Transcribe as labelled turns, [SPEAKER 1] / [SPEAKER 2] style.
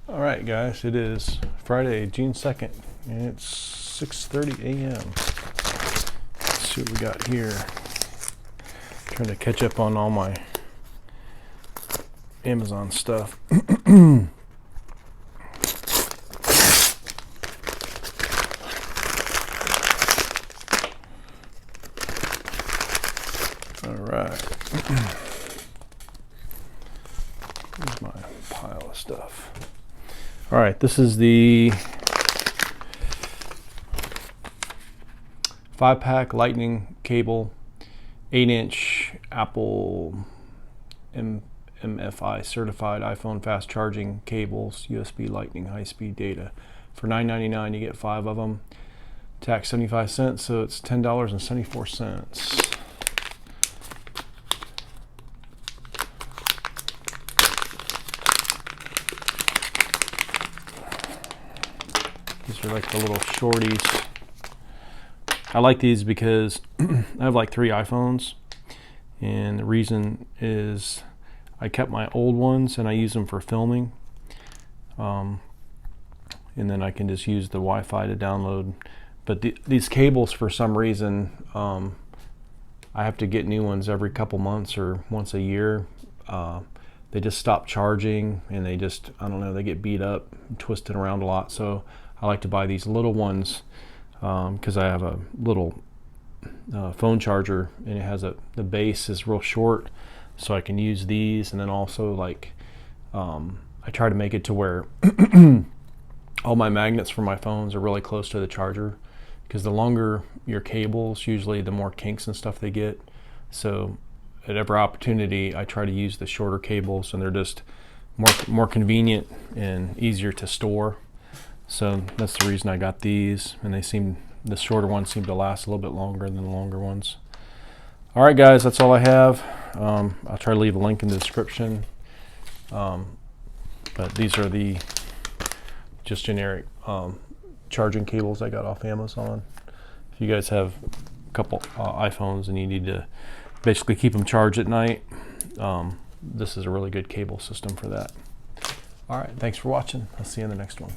[SPEAKER 1] All right, guys, it is Friday, June 2nd, and it's 6:30 a.m. Let's see what we got here. Trying to catch up on all my Amazon stuff. All right. Here's my pile of stuff. All right, this is the 5-pack lightning cable, 8-inch Apple MFI certified iPhone fast charging cables, USB lightning high-speed data. For $9.99 you get 5 of them. Tax 75 cents, so it's $10.74. These are like the little shorties. I like these because I have like 3 iPhones, and the reason is I kept my old ones and I use them for filming, and then I can just use the Wi-Fi to download. But these cables, for some reason, I have to get new ones every couple months or once a year. They just stop charging, and they just, I don't know, they get beat up, twisted around a lot. So I like to buy these little ones because I have a little phone charger, and it has the base is real short, so I can use these. And then also, like, I try to make it to where all my magnets for my phones are really close to the charger, because the longer your cables, usually the more kinks and stuff they get. So at every opportunity I try to use the shorter cables, and they're just more convenient and easier to store. So that's the reason I got these, and the shorter ones seem to last a little bit longer than the longer ones. All right, guys, that's all I have. I'll try to leave a link in the description. But these are the just generic charging cables I got off Amazon. If you guys have a couple iPhones and you need to basically keep them charged at night, this is a really good cable system for that. All right, thanks for watching. I'll see you in the next one.